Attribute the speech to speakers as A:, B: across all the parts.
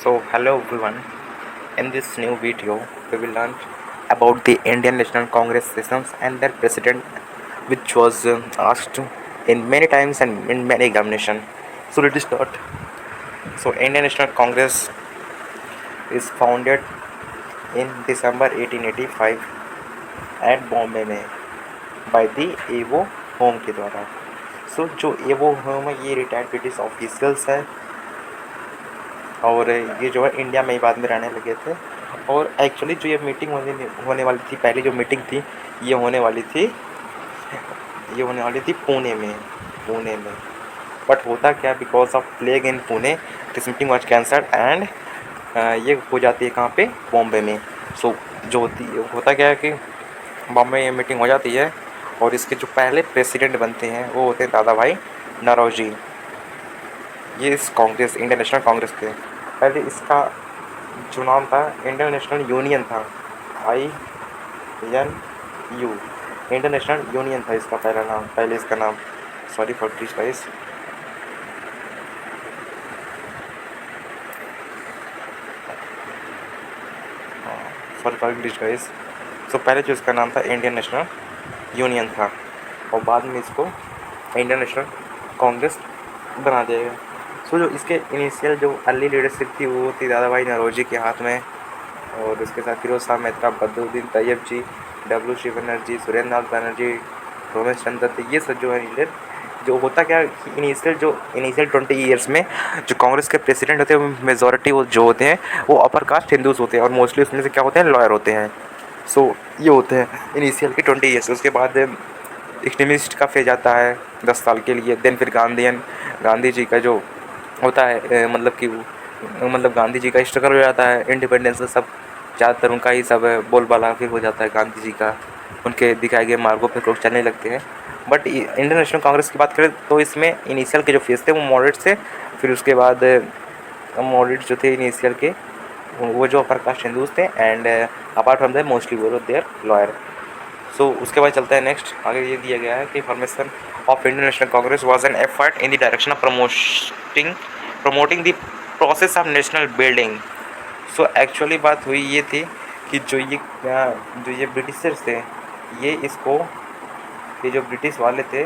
A: So hello everyone. In this new video, we will learn about the Indian National Congress sessions and their president, which was asked in many times and in many examination. So let us start. So Indian National Congress is founded in December 1885 at Bombay में by the एवो home के द्वारा. सो जो एवो home है ये retired British officials है और ये जो है इंडिया में ही बाद में रहने लगे थे. और एक्चुअली जो ये मीटिंग होने वाली थी, पहली जो मीटिंग थी ये होने वाली थी पुणे में. बट होता क्या, because of plague in Pune this meeting was cancelled and ये हो जाती है कहाँ पे, बॉम्बे में. सो जो होता क्या है कि बॉम्बे में मीटिंग हो जाती है और इसके जो पहले प्रेसिडेंट बनते हैं वो होते हैं दादा भाई नौरोजी. ये इस कांग्रेस, इंडियन नेशनल कांग्रेस के पहले इसका जो नाम था इंडियन नेशनल यूनियन था, INU, इंडियन नेशनल यूनियन था इसका पहला नाम. पहले इसका नाम, सॉरी फॉर दिस गाइस, सो पहले जो इसका नाम था इंडियन नेशनल यूनियन था और बाद में इसको इंडियन नेशनल कांग्रेस बना दिया गया. सो जो इसके इनिशियल जो अर्ली लीडरशिप थी वो थी दादा भाई नौरोजी के हाथ में, और उसके साथ फिरोज शाह मेहता, बदरुद्दीन तैयब जी, W.C. बनर्जी, सुरेंद्र नाथ बनर्जी, रोमेश चंद्र दत्त. ये सब जो है लीडर. जो होता क्या, इनिशियल 20 ईयर्स में जो कांग्रेस के प्रेसिडेंट होते हैं मेजॉरिटी वो जो होते हैं वो अपर कास्ट हिंदूज होते हैं और मोस्टली उसमें से क्या होते हैं, लॉयर होते हैं. सो ये होते हैं इनिशियल के 20 ईयर्स. उसके बाद एक्सट्रीमिस्ट का फेज आता है 10 साल के लिए. देन फिर गांधी जी का जो होता है मतलब गांधी जी का स्ट्रगल हो जाता है इंडिपेंडेंस का. सब ज़्यादातर उनका ही सब बोलबाला फिर हो जाता है गांधी जी का. उनके दिखाए गए मार्गों पर लोग चलने लगते हैं. बट इंडियन नेशनल कांग्रेस की बात करें तो इसमें इनिशियल के जो फेज थे वो मॉडरेट थे. फिर उसके बाद मॉडरेट जो थे इनिशियल के वो जो अपर कास्ट हिंदूज थे and apart from that mostly वो देयर लॉयर. सो उसके बाद चलता है नेक्स्ट. आगे ये दिया गया है कि formation of Indian National Congress was an effort in the direction of promoting the process of national building. So actually बात हुई ये थी कि जो ये ब्रिटिशर्स थे ये जो ब्रिटिश वाले थे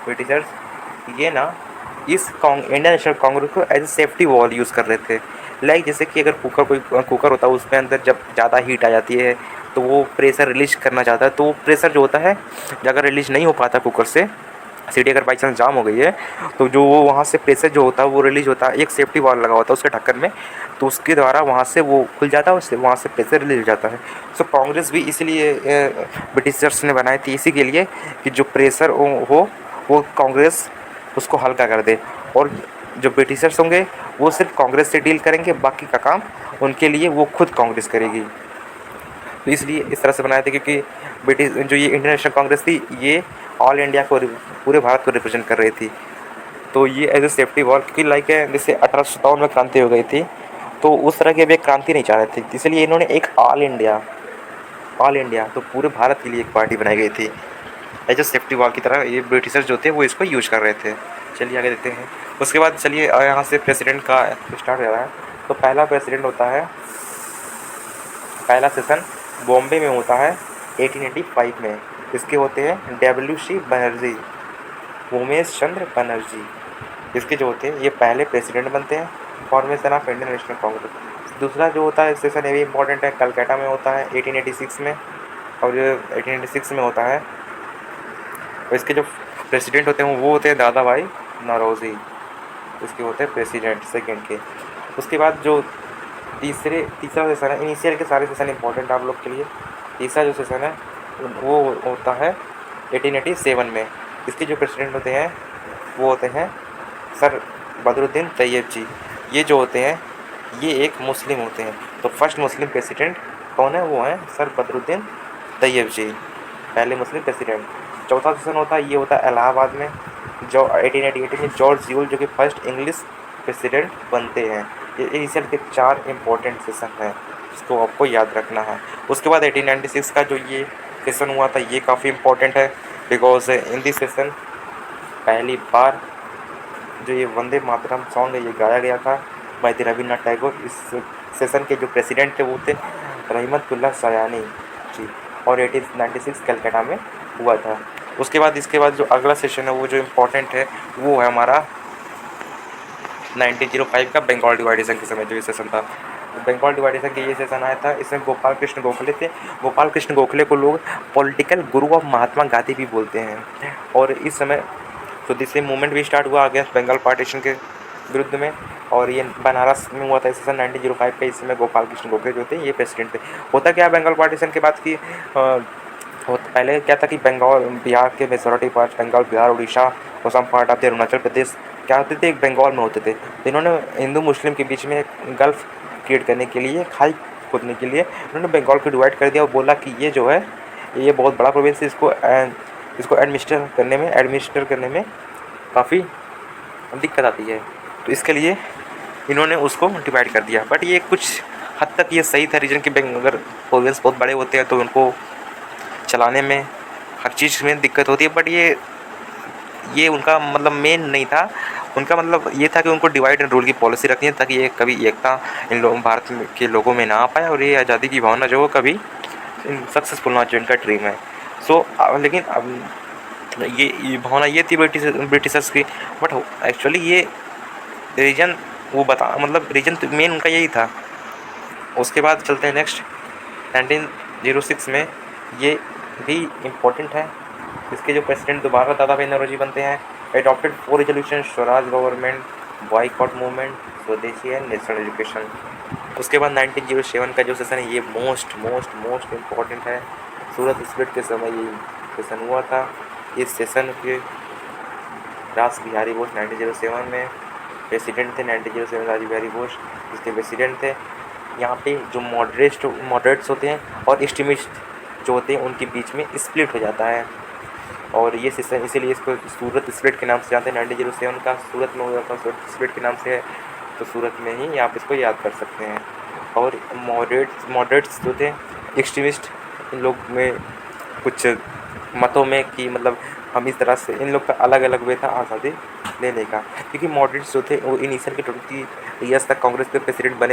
A: ब्रिटिशर्स, ये ना इस इंडियन नेशनल कांग्रेस को as a safety wall use कर रहे थे. लाइक जैसे कि अगर कुकर होता है उसके अंदर जब ज़्यादा हीट आ जाती है तो वो प्रेशर रिलीज करना चाहता है, तो वो प्रेशर जो होता है अगर रिलीज नहीं हो पाता कुकर से, सीटी अगर बाई चांस जाम हो गई है तो जो वो वहाँ से प्रेशर जो होता है वो रिलीज होता है. एक सेफ्टी वॉल लगा होता है उसके ढक्कन में, तो उसके द्वारा वहाँ से वो खुल जाता है, उससे वहाँ से प्रेशर रिलीज हो जाता है. सो कांग्रेस भी इसीलिए ब्रिटिशर्स ने बनाई थी, इसी के लिए कि जो प्रेशर हो वो कांग्रेस उसको हल्का कर दे. और जो ब्रिटिशर्स होंगे वो सिर्फ कांग्रेस से डील करेंगे, बाकी का काम उनके लिए वो खुद कांग्रेस करेगी. तो इसलिए इस तरह से बनाए थे क्योंकि ब्रिटिश जो ये इंडियन नेशनल कांग्रेस थी ये ऑल इंडिया को, पूरे भारत को रिप्रेजेंट कर रही थी. तो ये एज ए सेफ्टी वॉल, क्योंकि लाइक जैसे 1857 में क्रांति हो गई थी तो उस तरह की अभी क्रांति नहीं चाह रहे थे, इसलिए इन्होंने एक ऑल इंडिया तो पूरे भारत के लिए एक पार्टी बनाई गई थी एज ए सेफ्टी वॉल की तरह. ये ब्रिटिशर्स जो थे वो इसको यूज़ कर रहे थे. चलिए आगे देखते हैं. उसके बाद चलिए यहाँ से प्रेसिडेंट का स्टार्ट हो रहा है. तो पहला प्रेसिडेंट होता है, पहला सेशन बॉम्बे में होता है 1885 में. इसके होते हैं W.C. बनर्जी, उमेश चंद्र बनर्जी. इसके जो होते हैं ये पहले प्रेसिडेंट बनते हैं formation of Indian National Congress. दूसरा जो होता है सेशन ये भी इंपॉर्टेंट है, कलकत्ता में होता है 1886 में, और 1886 में होता है. और इसके जो प्रेसिडेंट होते हैं वो होते हैं दादा भाई नौरोजी. इसके होते हैं प्रेसिडेंट सेकेंड के. उसके बाद जो तीसरा सेशन है, इनिशियल के सारे सेशन इंपॉर्टेंट आप लोग के लिए. तीसरा जो सेशन है वो होता है 1887 में. इसके जो प्रेसिडेंट होते हैं वो होते हैं सर बदरुद्दीन तैयब जी. ये जो होते हैं ये एक मुस्लिम होते हैं. तो फर्स्ट मुस्लिम प्रेसिडेंट कौन है, वो हैं सर बदरुद्दीन तैयब जी, पहले मुस्लिम प्रेसिडेंट. चौथा सेशन होता है ये होता है इलाहाबाद में, जो 1888 में जॉर्ज यूल जो कि फर्स्ट इंग्लिश प्रेसिडेंट बनते हैं. ये इनिशियल के 4 इंपॉर्टेंट सेशन हैं, इसको आपको याद रखना है. उसके बाद 1896 का जो ये सेशन हुआ था ये काफ़ी इंपॉर्टेंट है, बिकॉज इन दिस सेशन पहली बार जो ये वंदे मातरम सॉन्ग है ये गाया गया था बाय द रविन्द्रनाथ टैगोर। इस सेशन के जो प्रेसिडेंट थे वो थे रहमतुल्लाह सयानी जी, और 1896 कलकत्ता में हुआ था। उसके बाद इसके बाद जो अगला सेशन है वो जो इम्पोर्टेंट है वो है हमारा 1905 का बंगाल डिवाइडेशन के समय जो ये सेशन था। बंगाल डिवाइडेशन के ये सेशन आया था, इसमें गोपाल कृष्ण गोखले थे। गोपाल कृष्ण गोखले को लोग political Guru of Mahatma Gandhi भी बोलते हैं। और इस समय तो दिसले मूवमेंट भी स्टार्ट हुआ अगेंस्ट बंगाल पार्टीशन के विरुद्ध में, और ये बनारस में हुआ था सेशन 1905 का। इसमें गोपाल कृष्ण गोखले जो थे ये प्रेसिडेंट थे। होता क्या बंगाल पार्टीशन के बाद की पहले क्या था कि बंगाल बिहार के मेजॉरिटी पार्ट बंगाल, बिहार, उड़ीसा और some part of the Arunachal Pradesh क्या होते थे, एक बंगाल में होते थे। तो इन्होंने हिंदू मुस्लिम के बीच में एक गल्फ क्रिएट करने के लिए, खाई खोदने के लिए उन्होंने बंगाल को डिवाइड कर दिया और बोला कि ये जो है ये बहुत बड़ा प्रोविंस है, इसको एडमिनिस्टर करने में काफ़ी दिक्कत आती है। तो इसके लिए इन्होंने उसको डिवाइड कर दिया। बट ये कुछ हद तक ये सही था रीजन कि अगर प्रोविंस बहुत बड़े होते हैं तो उनको चलाने में हर चीज़ में दिक्कत होती है। बट ये उनका मतलब मेन नहीं था। उनका मतलब ये था कि उनको डिवाइड एंड रूल की पॉलिसी रखनी है ताकि ये कभी एकता इन लोगों भारत के लोगों में ना आ पाए और ये आज़ादी की भावना जो कभी सक्सेसफुल ना हो, जो इनका ड्रीम है। लेकिन अब ये भावना ये थी ब्रिटिशर्स की। बट एक्चुअली ये रीजन वो बता मतलब रीजन तो मेन उनका यही था। उसके बाद चलते हैं नेक्स्ट 1906 में, ये भी इम्पोर्टेंट है। इसके जो प्रेसिडेंट दोबारा दादा भाई नौरोजी बनते हैं। Adopted 4 resolution, Swaraj government, boycott movement, स्वदेशी एंड नेशनल एजुकेशन। उसके बाद 1907 का जो सेशन है ये मोस्ट इम्पॉर्टेंट है। सूरत स्प्लिट के समय ये सेशन हुआ था। इस सेशन के रास बिहारी बोस 1907 में प्रेसिडेंट थे। 1907 राज बिहारी बोस इसके प्रेसिडेंट थे। यहाँ पे जो मॉडरेट्स होते हैं और एक्सट्रीमिस्ट जो होते हैं उनके बीच में स्प्लिट हो जाता है, और ये सेशन इसीलिए इसको सूरत स्प्लिट के नाम से जानते हैं। 1907 का सूरत में हुआ था, सूरत स्प्लिट के नाम से है, तो सूरत में ही आप इसको याद कर सकते हैं। और मॉडरेट्स जो थे एक्सट्रीमिस्ट, इन लोग में कुछ मतों में कि मतलब हम इस तरह से, इन लोग का अलग अलग वे था आज़ादी लेने का। क्योंकि मॉडरेट्स जो थे वो इनिशियल के 20 ईयर्स तक कांग्रेस के प्रेसिडेंट बन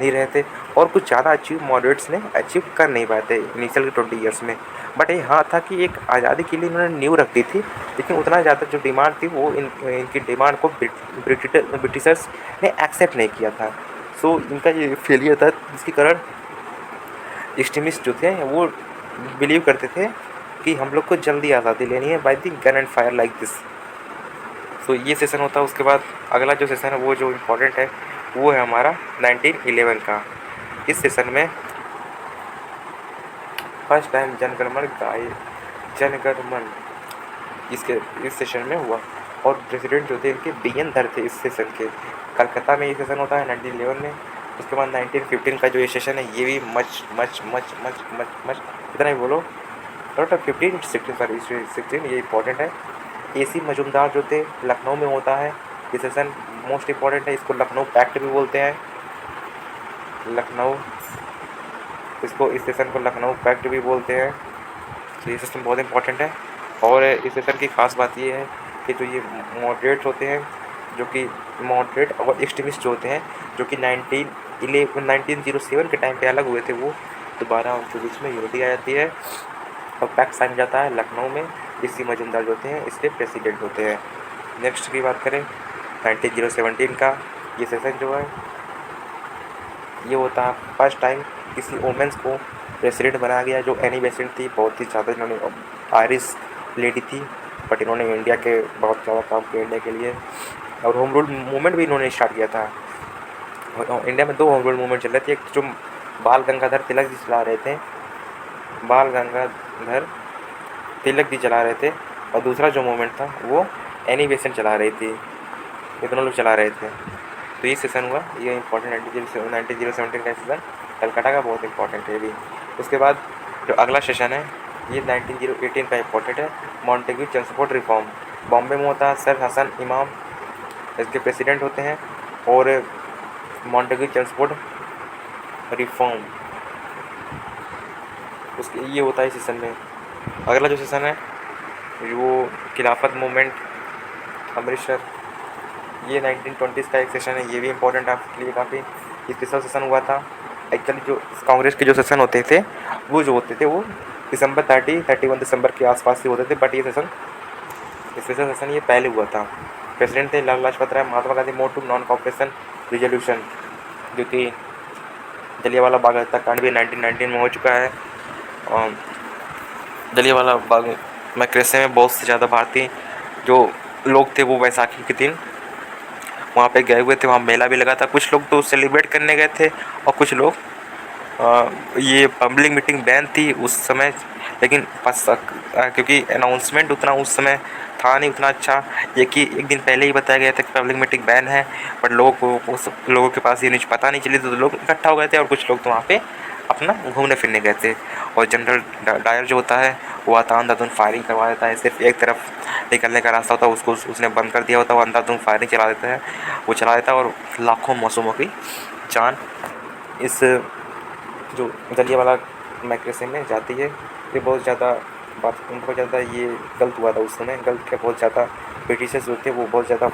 A: ही रहे थे और कुछ ज़्यादा अचीव मॉडरेट्स ने अचीव कर नहीं पाए थे इनिशियल के 20 ईयर्स में। बट ये हाँ था कि एक आज़ादी के लिए इन्होंने नींव रख दी थी, लेकिन उतना ज़्यादा जो डिमांड थी वो इनकी डिमांड को ब्रिटिशर्स ने एक्सेप्ट नहीं किया था। सो इनका ये फेलियर था, जिसके कारण एक्सट्रीमिस्ट जो थे वो बिलीव करते थे कि हम लोग को जल्दी आज़ादी लेनी है by the gun and fire like this. तो ये सेशन होता है। उसके बाद अगला जो सेशन है वो जो इम्पोर्टेंट है वो है हमारा 1911 का। इस सेशन में फर्स्ट टाइम जनगणमन इस सेशन में हुआ, और प्रेसिडेंट जो थे इनके BN धर थे इस सेशन के। कलकत्ता में ये सेशन होता है 1911 में। उसके बाद 1915 का जो ये सेशन है ये भी मच इतना ही बोलो, 16 ये इम्पोर्टेंट है। AC मजुमदार जो थे लखनऊ में होता है। ये सेशन मोस्ट इम्पॉर्टेंट है, इसको लखनऊ पैक्ट भी बोलते हैं। इस सेशन को लखनऊ पैक्ट भी बोलते हैं। तो ये सेशन बहुत इंपॉर्टेंट है। और इस सेशन की खास बात ये है कि जो ये मॉडरेट होते हैं, जो कि मॉडरेट और एक्सट्रीमिस्ट जो होते हैं, जो कि 1907 के टाइम पे अलग हुए थे, वो दोबारा उनके बीच में यूनिटी आ जाती है और पैक्ट साइन जाता है लखनऊ में। AC मजुमदार जो होते हैं इसके प्रेसिडेंट होते हैं। नेक्स्ट की बात करें 1917 का, ये सेशन जो है ये होता है फर्स्ट टाइम किसी वोमेंस को प्रेसिडेंट बनाया गया, जो एनी बेसेंट थी। बहुत ही ज़्यादा इन्होंने आयरिश लेडी थी, बट इन्होंने इंडिया के बहुत ज़्यादा काम किया इंडिया के लिए, और होम रूल मूवमेंट भी इन्होंने स्टार्ट किया था। और इंडिया में 2 होम रूल मूवमेंट चल रहे थे, एक जो बाल गंगाधर तिलक जी चला रहे थे, और दूसरा जो मूवमेंट था वो एनी बेसेंट चला रही थी। ये दोनों लोग चला रहे थे। तो ये सेशन हुआ, ये इंपॉर्टेंट 1917 का सेशन कलकत्ता का बहुत इंपॉर्टेंट है भी। उसके बाद जो अगला सेशन है ये 1918 का इंपॉर्टेंट है, मॉन्टेग्यू ट्रांसपोर्ट रिफॉर्म। बॉम्बे में होता है, सर हसन इमाम इसके प्रेसिडेंट होते हैं, और मॉन्टेग्यू ट्रांसपोर्ट रिफॉर्म उसके ये होता है सेशन में। अगला जो सेशन है वो खिलाफत मूवमेंट अमृतसर, ये 1920s का एक सेशन है, ये भी इम्पोर्टेंट है आपके लिए काफ़ी। ये किसका सेशन हुआ था? एक्चुअली जो कांग्रेस के जो सेशन होते थे वो जो होते थे वो दिसंबर 31 दिसंबर के आसपास ही होते थे, बट ये स्पेशल सेशन ये पहले हुआ था। प्रेसिडेंट थे Lala Lajpat Rai. Mahatma Gandhi moved to non cooperation resolution, जो कि जलियांवाला बाग हत्याकांड भी 1919 में हो चुका है। और जलियांवाला बाग मैक्रेसे में बहुत से ज़्यादा भारतीय जो लोग थे वो बैसाखी के दिन वहाँ पे गए हुए थे, वहाँ मेला भी लगा था। कुछ लोग तो सेलिब्रेट करने गए थे और कुछ लोग ये पब्लिक मीटिंग बैन थी उस समय, लेकिन क्योंकि अनाउंसमेंट उतना उस समय था नहीं उतना अच्छा, ये कि एक दिन पहले ही बताया गया था कि पब्लिक मीटिंग बैन है, बट लोगों के पास ये न्यूज़ पता नहीं चली, तो लोग इकट्ठा हो गए थे और कुछ लोग तो वहाँ पे अपना घूमने फिरने गए थे। और जनरल डायर जो होता है वो अंधाधुंध फायरिंग करवा देता है, सिर्फ एक तरफ निकलने का रास्ता होता है उसको उसने बंद कर दिया होता है, वो अंधाधुंध फायरिंग चला देता है, वो चला देता है और लाखों मासूमों की जान इस जो जलियांवाला मैक्रेसे में जाती है। ये बहुत ज़्यादा ये गलत हुआ था उस समय, गलत क्या बहुत ज़्यादा ब्रिटिशर्स जो थे वो बहुत ज़्यादा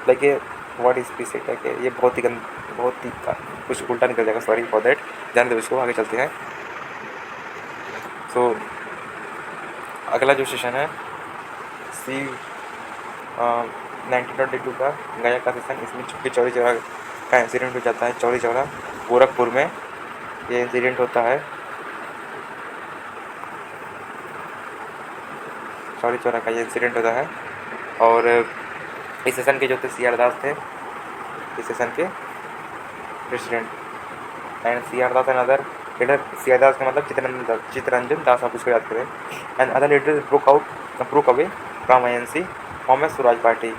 A: लाइक वर्ड स्पीच है कि ये बहुत ही कुछ उल्टा निकल जाएगा, सॉरी फॉर दैट, जाने दो इसको, आगे चलते हैं। सो अगला जो सेशन है सी 1922 का गया का सेशन, इसमें चुप्पी चौरी चौरा का इंसिडेंट हो जाता है। चौरी चौरा गोरखपुर में ये इंसिडेंट होता है, चौरी चौरा का ये इंसिडेंट होता है। और इस सेशन के जो थे सी आर दास थे, इस सेशन के president, and C R Das and other leader, C R Das का मतलब चित्तरंजन दास, आप उसको याद करें, and other leader broke away from INC form Swaraj party.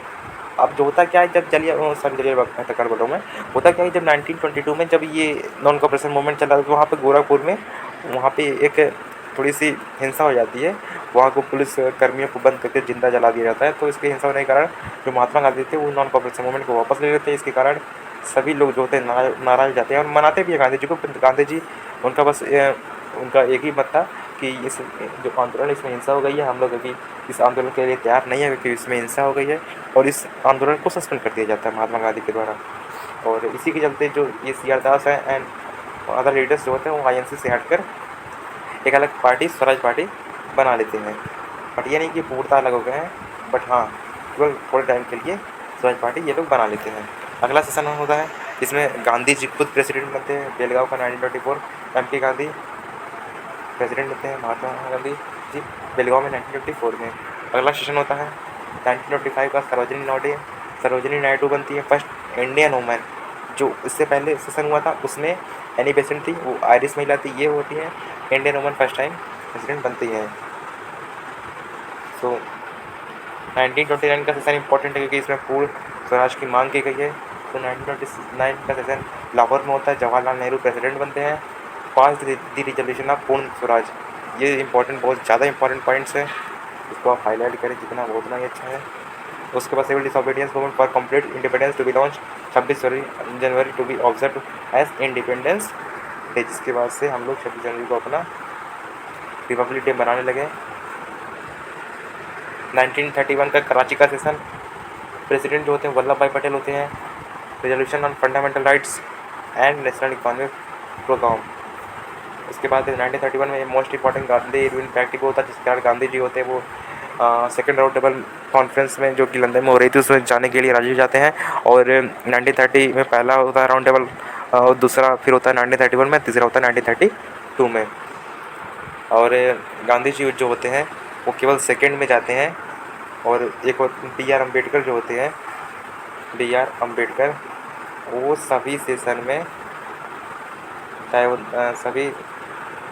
A: अब जो होता क्या है जब हत्याकांड बोल रहा हूँ मैं, होता क्या है जब 1922 में जब ये नॉन कॉपरेशन मूवमेंट चला था तो वहाँ पे गोरखपुर में वहाँ पे एक थोड़ी सी हिंसा हो जाती है, वहाँ को पुलिस कर्मियों को बंद करके जिंदा जला दिया जाता है। तो इसके हिंसा होने के कारण जो महात्मा गांधी थे वो नॉन कॉपरेशन मूवमेंट को वापस ले लेते हैं। इसके कारण सभी लोग जो होते हैं नाराज जाते हैं और मनाते भी हैं गांधी जी को। गांधी जी उनका बस उनका एक ही मत था कि इस जो आंदोलन इसमें हिंसा हो गई है, हम लोग अभी इस आंदोलन के लिए तैयार नहीं है क्योंकि इसमें हिंसा हो गई है, और इस आंदोलन को सस्पेंड कर दिया जाता है महात्मा गांधी के द्वारा। और इसी के चलते जो ये सी आर दास है एंड अदर लीडर्स जो होते हैं वो INC से हटकर एक अलग पार्टी स्वराज पार्टी बना लेते हैं। बट ये नहीं कि पूर्णतः अलग हो गए हैं, बट हाँ केवल थोड़े टाइम के लिए स्वराज पार्टी ये लोग बना लेते हैं। अगला सेशन होता है, इसमें गांधी जी खुद प्रेसिडेंट बनते हैं। बेलगांव का 1924 MP गांधी प्रेसिडेंट बनते हैं, महात्मा गांधी जी बेलगांव में 1954 में। अगला सेशन होता है 1925 का, सरोजिनी नायडू बनती है फर्स्ट इंडियन वुमेन। जो इससे पहले सेशन हुआ था उसमें एनी बेसेंट थी, वो आयरिश महिला थी, ये होती है Indian women first time president बनती है। सो 1929 का सेशन इंपॉर्टेंट है क्योंकि इसमें पूर्ण स्वराज की मांग की गई है। तो 1929 का सेशन लाहौर में होता है, जवाहरलाल नेहरू प्रेसिडेंट बनते हैं। पास द रिजोल्यूशन ऑफ पूर्ण स्वराज, ये इंपॉर्टेंट बहुत ज़्यादा इंपॉर्टेंट पॉइंट्स हैं, इसको आप हाईलाइट करें जितना वो उतना ही अच्छा है। उसके बाद civil disobedience movement for complete independence to be launch 26 January to be observe as Independence Day, जिसके बाद से हम लोग 26 जनवरी को अपना रिपब्लिक डे मनाने लगे। 1931 का कराची का सेशन, प्रेसिडेंट जो होते हैं वल्लभ भाई पटेल होते हैं। Resolution on fundamental rights and national economic programme. उसके बाद 1931 में most important Gandhi Irwin pact होता है, जिसके कारण गांधी जी होते हैं वो सेकेंड राउंड टेबल कॉन्फ्रेंस में जो कि लंदन में हो रही थी उसमें जाने के लिए राजी हो जाते हैं। और 1930 में पहला होता है राउंड टेबल, और दूसरा फिर होता है 1931 में, तीसरा होता है 1932 में। और गांधी जी जो होते हैं वो केवल सेकंड में जाते हैं। और एक और BR अम्बेडकर जो होते हैं, BR अम्बेडकर, वो सभी सेशन में चाहे वो सभी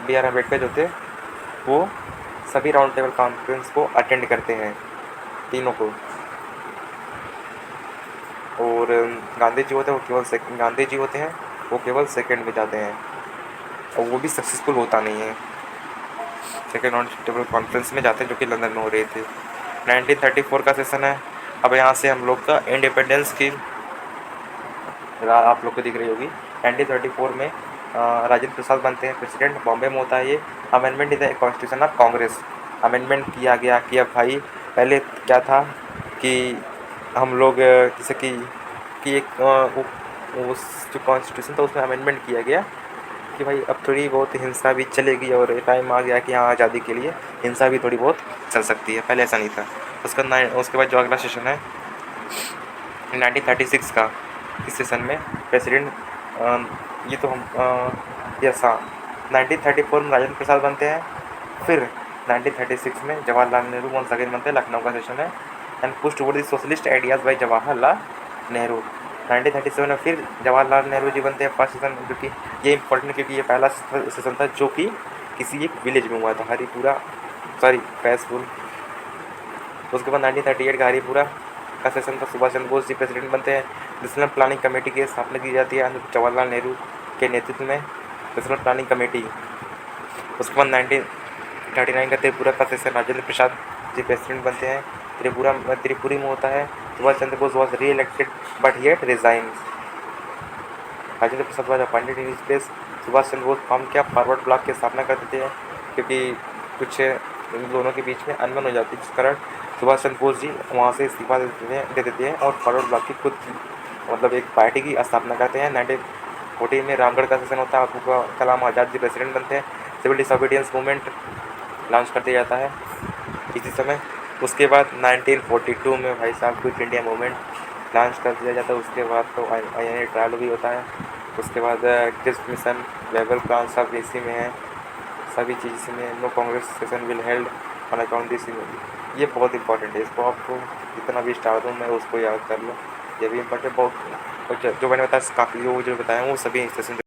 A: BR अम्बेडकर जो थे वो सभी राउंड टेबल कॉन्फ्रेंस को अटेंड करते हैं, तीनों को। और गांधी जी होते हैं वो केवल सेकंड में जाते हैं, और वो भी सक्सेसफुल होता नहीं है, सेकेंड राउंड टेबल कॉन्फ्रेंस में जाते हैं जो कि लंदन में हो रही थी। 1934 का सेशन है। अब यहाँ से हम लोग का इंडिपेंडेंस की आप लोग को दिख रही होगी। 1934 में राजेंद्र प्रसाद बनते हैं प्रेसिडेंट, बॉम्बे में होता है ये। Amendment in the constitution of Congress, amendment किया गया कि अब भाई पहले क्या था कि हम लोग जैसे कि कि एक उस जो कॉन्स्टिट्यूशन था उसमें अमेंडमेंट किया गया कि भाई अब थोड़ी बहुत हिंसा भी चलेगी और टाइम आ गया कि हाँ आज़ादी के लिए हिंसा भी थोड़ी बहुत चल सकती है, पहले ऐसा नहीं था। उसके बाद जो अगला सेशन है 1936 का, इस सेशन में प्रेसिडेंट ये तो हम यस हाँ 1934 में राजेंद्र प्रसाद बनते हैं। फिर 1936 में जवाहरलाल नेहरू वंस अगेन बनते हैं, लखनऊ का सेशन है। And pushed toward the socialist ideas by Jawaharlal Nehru. 1937 में फिर जवाहरलाल नेहरू जी बनते हैं फर्स्ट सेशन, क्योंकि ये इंपॉर्टेंट क्योंकि ये पहला सेशन था जो कि किसी एक विलेज में हुआ था, हरिपुरा सॉरी फैजपुर। उसके बाद 1938 का हरिपुरा का सेशन था, सुभाष चंद्र बोस जी प्रेसिडेंट बनते हैं। नेशनल प्लानिंग कमेटी की स्थापना की जाती है जवाहरलाल नेहरू के नेतृत्व में, नेशनल प्लानिंग कमेटी। उसके बाद 1939 का त्रिपुरा का सेशन, राजेंद्र प्रसाद जी प्रेसिडेंट बनते हैं। त्रिपुरी में होता है। Subhash Chandra Bose was reelected but yet resign. Rajendra Prasad was appointed in his place. Subhash Chandra Bose form किया, फॉरवर्ड ब्लॉक की स्थापना कर देते हैं क्योंकि कुछ इन दोनों के बीच में अनबन हो जाती है, जिस कारण सुभाष चंद्र बोस जी वहाँ से इस्तीफा दे देते हैं और फॉरवर्ड ब्लॉक की खुद मतलब एक पार्टी की स्थापना करते हैं। 1940 में रामगढ़ का सेशन होता है, अब्दुल कलाम आज़ाद जी प्रेसिडेंट बनते हैं। सिविल डिसोबीडियंस मूवमेंट लॉन्च कर दिया जाता है इसी समय। उसके बाद 1942 में भाई साहब क्विट इंडिया मूवमेंट लॉन्च कर दिया जाता है। उसके बाद तो आई ट्रायल भी होता है। उसके बाद टेस्ट मिशन वेबल प्लान सब इसी में है, सभी चीज़ इसी में। No Congress session will held on account this. ये बहुत इंपॉर्टेंट है, इसको आपको जितना भी स्टार दूँ मैं उसको याद कर लो, ये भी इंपॉर्टेंट बहुत। और जो मैंने बताया काफ़ी जो बताया वो सभी सेशन